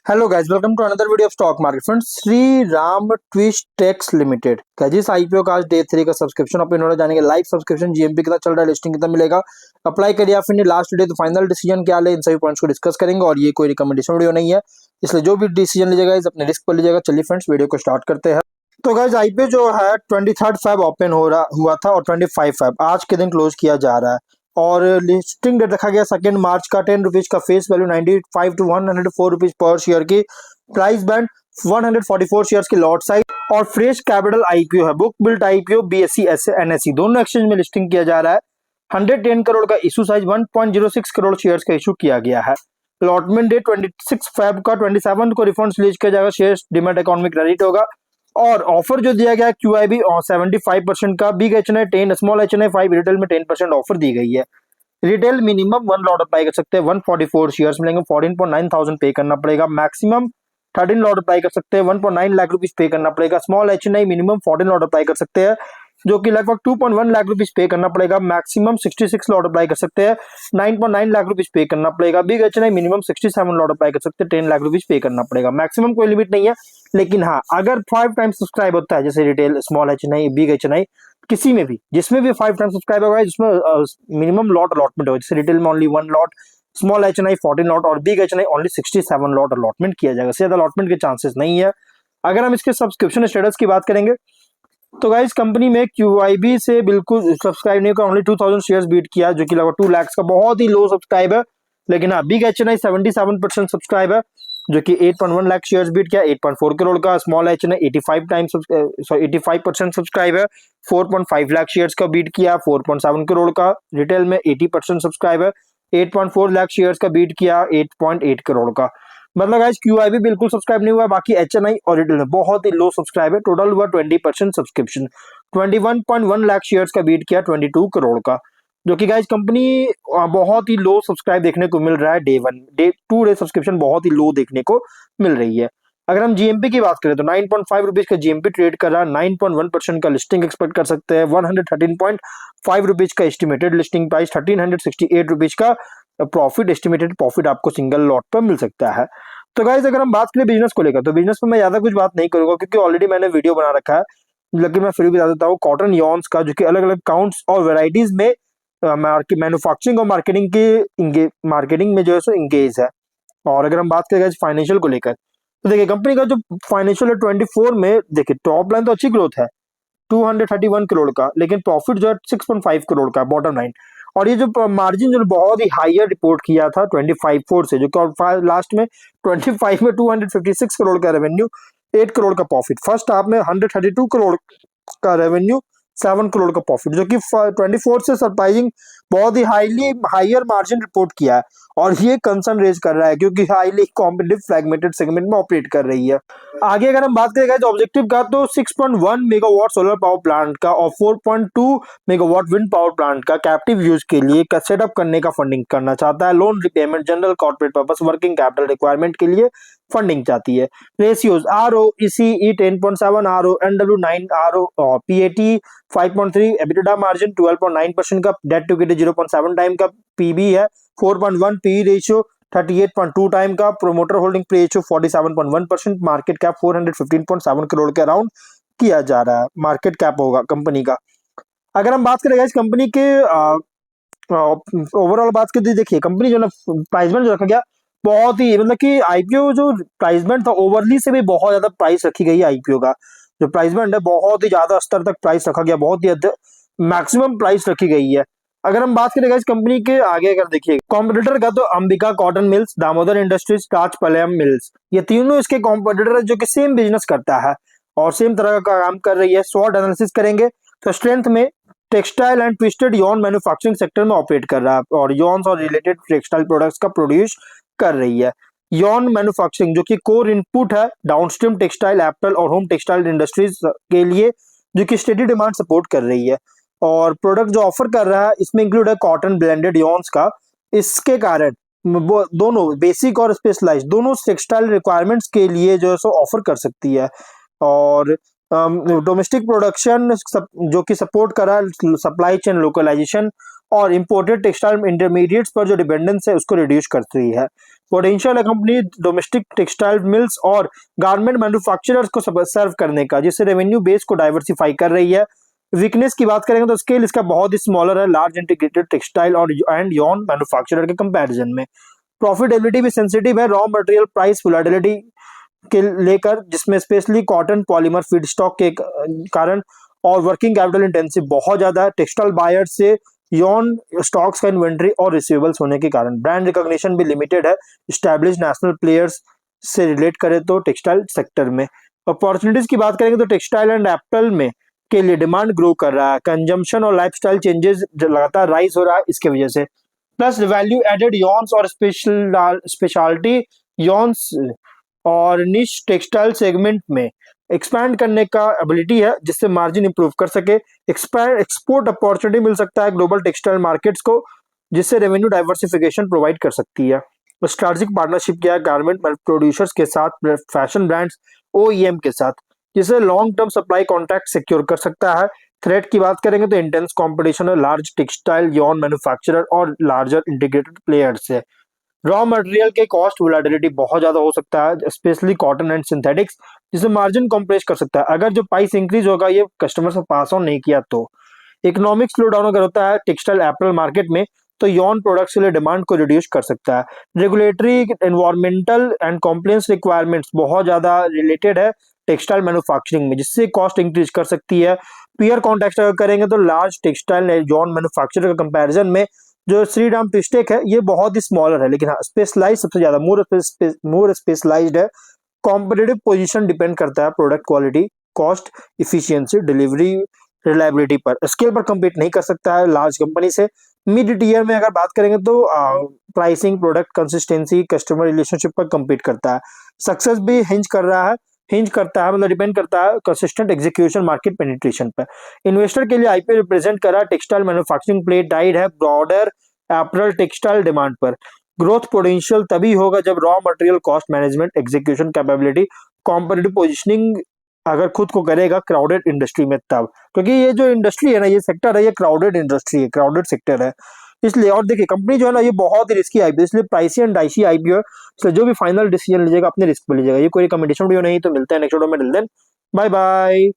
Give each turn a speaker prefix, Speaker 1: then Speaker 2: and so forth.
Speaker 1: Hello guys, welcome to another video of stock market friends. Shri Ram Twist Tex Limited का जिस IPO का आज day 3 का सब्सक्रिप्शन आप इन्होंने जानेंगे। लाइव सब्सक्रिप्शन जीएमपी कितना चल रहा है, लिस्टिंग कितना मिलेगा, अप्लाई करिए या फिर नहीं, लास्ट डे तो फाइनल डिसीजन क्या ले, इन सभी पॉइंट्स को डिस्कस करेंगे। और ये कोई रिकमेंडेशन वीडियो नहीं है, इसलिए जो भी डिसीजन लीजिएगा इस अपने रिस्क पर लीजिएगा। चलिए फ्रेंड्स, वीडियो को स्टार्ट करते हैं। तो गाइस, आईपीओ जो है 23 फेब ओपन हुआ था और 25 फेब आज के दिन क्लोज किया जा रहा है। और लिस्टिंग डेट रखा गया 2 मार्च का। 10 रुपीज का फेस वैल्यू 95 टू 104 रुपीज पर शेयर की प्राइस बैंड, 144 शेयर्स की लॉट साइज और फ्रेश कैपिटल आईपीओ है। Book built IPO BSC NSC दोनों एक्सचेंज में लिस्टिंग किया जा रहा है। 110 करोड़ का इशू साइज, 1.06 करोड़ शेयर्स का इशू किया गया है। अलॉटमेंट डेट 26 फेब का। 27 को रिफंड्स रिलीज किया जाएगा, शेयर्स डीमैट अकाउंट में क्रेडिट होगा। और ऑफर जो दिया गया है क्यूआईबी 75% का, big HNI 10, small HNI 5, retail में 10% ऑफर दी गई है। रिटेल मिनिमम 1 लॉट अप्लाई कर सकते हैं, 144 शेयर्स मिलेंगे, 14.9 थाउजेंड पे करना पड़ेगा। मैक्सिमम 13 लॉट अप्लाई कर सकते हैं, 1.9 लाख रुपीज पे करना पड़ेगा। Small HNI minimum 14 lot apply कर सकते हैं, जो कि लगभग 2.1 लाख रुपीज पे करना पड़ेगा। मैक्सिमम 66 लॉट अप्लाई कर सकते हैं, 9.9 लाख रुपीज पे करना पड़ेगा। Big HNI minimum 67 lot apply कर सकते हैं, 10 लाख रुपीज पे करना पड़ेगा। मैक्सिमम कोई लिमिट नहीं है, लेकिन हाँ, अगर 5 टाइम्स सब्सक्राइब होता है, जैसे retail, small HNI, big HNI, किसी में भी जिसमें भी 5 टाइम्स सब्सक्राइब होगा, जिसमें मिनिमम लॉट अलॉटमेंट होगा, जैसे रिटेल में only 1 lot, small HNI 14 lot और big HNI only 67 lot allotment किया जाएगा। ज्यादा अलॉटमेंट के चांसेस नहीं है। अगर हम इसके सब्सक्रिप्शन स्टेटस की बात करेंगे तो गाइस, कंपनी में क्यूआईबी से बिल्कुल सब्सक्राइब नहीं हुआ, ओनली 2000 शेयर्स बीट किया, जो कि लगभग 2 लाख का बहुत ही लो सब्सक्राइब है। लेकिन हाँ, बिग एचएनआई 77% सब्सक्राइब है, जो कि 8.1 लाख शेयर्स बीट किया, 8.4 करोड़ का। स्मॉल एचएनआई 85% सब्सक्राइब है, 4.5 लाख शेयर्स का बीट किया, 4.7 करोड़ का। रिटेल में 80% सब्सक्राइब है, 8.4 लाख शेयर्स का बीट किया, 8.8 करोड़ का। मतलब गाइस, क्यूआईबी बिल्कुल सब्सक्राइब नहीं हुआ, बाकी एचएनआई और रिटेल में बहुत ही लो सब्सक्राइब है। टोटल हुआ 20% सब्सक्रिप्शन, 21.1 लाख शेयर्स का बीट किया, 22 करोड़ का। जो कि गाइस, कंपनी बहुत ही लो सब्सक्राइब देखने को मिल रहा है। डे 1, डे 2 डे सब्सक्रिप्शन बहुत ही लो देखने को मिल रही है। अगर हम जीएमपी की बात करें तो 9.5 रुपीज का जीएमपी ट्रेड कर रहा है, 9.1% का लिस्टिंग एक्सपेक्ट कर सकते हैं। 113.5 रुपीज का एस्टिमेटेड लिस्टिंग प्राइस, 1368 रुपीज का प्रॉफिट, एस्टिमेटेड प्रॉफिट आपको सिंगल लॉट पर मिल सकता है। तो गाइस, अगर हम बात करें बिजनेस को लेकर, तो बिजनेस में मैं ज्यादा कुछ बात नहीं करूंगा, क्योंकि ऑलरेडी मैंने वीडियो बना रखा है। लेकिन मैं फिर भी बता देता हूँ, कॉटन यॉन्स का, जो कि अलग अलग काउंट्स और वेराइटीज में मैन्युफैक्चरिंग और मार्केटिंग में जो है सो इंगेज है। और अगर हम बात करें फाइनेंशियल को लेकर, तो देखिए कंपनी का जो फाइनेंशियल है 24 में, देखिए टॉप लाइन तो अच्छी ग्रोथ है 231 करोड़ का, लेकिन प्रॉफिट जो है 6.5 करोड़ का बॉटम लाइन। और ये जो मार्जिन जो बहुत ही हाईयर रिपोर्ट किया था 25.4 से, जो कि लास्ट में 25 में 256 करोड़ का रेवेन्यू, 8 करोड़ का प्रॉफिट। फर्स्ट हाफ में 132 करोड़ का रेवेन्यू, 7 करोड़ का प्रॉफिट, जो कि 24 से सरप्राइजिंग बहुत ही हाईयर मार्जिन रिपोर्ट किया है। और ये कंसर्न रेज कर रहा है, क्योंकि हाईली कॉम्पिटिटिव फ्रैगमेंटेड सेगमेंट में ऑपरेट कर रही है। आगे अगर हम बात करें तो ऑब्जेक्टिव का, तो 6.1 मेगावाट सोलर पावर प्लांट का और 4.2 मेगावाट विंड पावर प्लांट का कैप्टिव यूज के लिए सेटअप करने का फंडिंग करना चाहता है। Loan repayment, general corporate purpose, working capital requirement के लिए फंडिंग चाहती है। रेशियोज, आरओ इसी 10.7, RO NW 9, RO PAT 5.3, EBITDA margin 12.9% का, डेट टू इक्विटी 0.7 टाइम का, पीबी है 4.1, पी रेशियो 38.2 टाइम का, promoter holding ratio 47.1%, market cap 415.7 crore के अराउंड किया जा रहा है, मार्केट कैप होगा कंपनी का। अगर हम बात करें इस कंपनी के ओवरऑल बात करते, देखिए कंपनी जो ना प्राइसमेंट जो रखा गया बहुत ही, मतलब कि आईपीओ जो प्राइसमेंट था ओवरली से भी बहुत ज्यादा प्राइस रखी गई है। आईपीओ का जो प्राइसमेंट है बहुत ही ज्यादा स्तर तक प्राइस रखा गया, बहुत ही मैक्सिमम प्राइस रखी गई है। अगर हम बात करें इस कंपनी के आगे, अगर देखिए कॉम्पिटिटर का, तो Ambika cotton mills, Damodar industries, Rajapalayam mills, ये तीनों इसके कॉम्पिटिटर है, जो कि सेम बिजनेस करता है और सेम तरह का काम कर रही है। स्वॉट एनालिसिस करेंगे तो स्ट्रेंथ में textile and twisted Yon manufacturing sector में ऑपरेट कर रहा है और यॉन्स और रिलेटेड टेक्सटाइल प्रोडक्ट्स का प्रोड्यूस कर रही है। यॉन मैन्युफैक्चरिंग जो कि कोर इनपुट है डाउनस्ट्रीम टेक्सटाइल, एप्पल और होम टेक्सटाइल इंडस्ट्रीज के लिए, जो कि स्टेडी डिमांड सपोर्ट कर रही है। और प्रोडक्ट जो ऑफर कर रहा है इसमें इंक्लूड है कॉटन ब्लेंडेड यॉन्स का। इसके कारण वो दोनों बेसिक और स्पेशलाइज दोनों टेक्सटाइल रिक्वायरमेंट्स के लिए जो है सो ऑफर कर सकती है। और डोमेस्टिक प्रोडक्शन जो कि सपोर्ट कर रहा है सप्लाई चेन लोकलाइजेशन और इंपोर्टेड टेक्सटाइल इंटरमीडिएट्स पर जो डिपेंडेंस है उसको रिड्यूस करती है। पोटेंशियल है कंपनी डोमेस्टिक टेक्सटाइल मिल्स और गारमेंट मैन्युफैक्चरर्स को सर्व करने का, जिससे रेवेन्यू बेस को डाइवर्सिफाई कर रही है। वीकनेस की बात करेंगे तो स्केल इसका बहुत ही स्मॉलर है लार्ज इंटीग्रेटेड टेक्सटाइल और एंड यॉन मैन्युफैक्चरर के कंपैरिजन में। प्रॉफिटेबिलिटी भी सेंसिटिव है रॉ मटेरियल प्राइस वोलेटिलिटी के लेकर, जिसमें स्पेशली कॉटन पॉलीमर फीडस्टॉक के कारण और वर्किंग कैपिटल इंटेंसिव बहुत ज्यादा है टेक्सटाइल बायर से यॉन स्टॉक्स का इन्वेंट्री और रिसीवेबल्स होने के कारण। ब्रांड रिकॉग्निशन भी लिमिटेड है एस्टैब्लिश नेशनल प्लेयर्स से रिलेट करें तो टेक्सटाइल सेक्टर में। अपॉर्चुनिटीज की बात करेंगे तो टेक्सटाइल एंड एप्पल में के लिए डिमांड ग्रो कर रहा है, कंजम्पशन और लाइफस्टाइल चेंजेस लगातार राइज हो रहा है इसके वजह से। प्लस वैल्यू एडेड यॉन्स और स्पेशलिटी यॉन्स और निश टेक्सटाइल सेगमेंट में एक्सपैंड करने का एबिलिटी है, जिससे मार्जिन इंप्रूव कर सके। एक्सपोर्ट अपॉर्चुनिटी मिल सकता है ग्लोबल टेक्सटाइल मार्केट्स को, जिससे रेवेन्यू डाइवर्सिफिकेशन प्रोवाइड कर सकती है। स्ट्रैटेजिक पार्टनरशिप किया गारमेंट प्रोड्यूसर्स के साथ, फैशन ब्रांड्स ओईएम के साथ, जिससे long term supply contract secure कर सकता है। थ्रेट की बात करेंगे तो इंटेंस कंपटीशन है लार्ज टेक्सटाइल यॉन मैन्युफैक्चरर और लार्जर इंटीग्रेटेड प्लेयर्स से। रॉ मटेरियल के कॉस्ट वोलेटिलिटी बहुत ज्यादा हो सकता है स्पेशली कॉटन एंड सिंथेटिक्स, जिससे मार्जिन कॉम्प्रेस कर सकता है अगर जो प्राइस इंक्रीज होगा ये कस्टमर से पास ऑन नहीं किया तो। इकोनॉमिक स्लो डाउन अगर होता है टेक्सटाइल एपरल मार्केट में तो यॉन प्रोडक्ट्स के लिए डिमांड को रिड्यूस कर सकता है। Regulatory environmental and compliance requirements बहुत ज्यादा रिलेटेड है टेक्सटाइल मैन्युफैक्चरिंग में, जिससे कॉस्ट इंक्रीज कर सकती है। पीयर कॉन्टेक्स्ट अगर करेंगे तो लार्ज टेक्सटाइल यॉन मैन्युफैक्चरर के कंपैरिजन में जो श्रीराम ट्विस्टेक है ये बहुत ही स्मॉलर है, लेकिन हाँ स्पेशलाइज सबसे ज्यादा मोर स्पेशलाइज्ड है। कॉम्पिटिटिव पोजीशन डिपेंड करता है product quality, cost, efficiency, delivery, reliability पर। स्केल पर कम्पीट नहीं कर सकता है लार्ज कंपनी से। मिड टीयर में अगर बात करेंगे तो pricing, product consistency, customer relationship पर कम्पीट करता है। सक्सेस भी हिंज करता है मतलब डिपेंड करता है कंसिस्टेंट एग्जीक्यूशन, मार्केट पेनिट्रेशन पर। इन्वेस्टर के लिए आईपीओ रिप्रेजेंट करा टेक्सटाइल मैन्युफैक्चरिंग प्ले टाइड है ब्रॉडर एपरल टेक्सटाइल डिमांड पर। ग्रोथ पोटेंशियल तभी होगा जब raw material cost management, execution capability, competitive positioning अगर खुद को करेगा क्राउडेड इंडस्ट्री में तब, क्योंकि ये जो इंडस्ट्री है ना, ये सेक्टर है, ये क्राउडेड इंडस्ट्री है, क्राउडेड सेक्टर है इसलिए। और देखिए कंपनी जो है ना ये बहुत ही रिस्की आईपीओ, इसलिए प्राइसी एंड डाइसी आईपीओ है, इसलिए जो भी फाइनल डिसीजन लीजिएगा अपने रिस्क पे लीजिएगा। ये कोई रिकमेंडेशन वीडियो नहीं, तो मिलते हैं नेक्स्ट वीडियो में। Till then bye bye.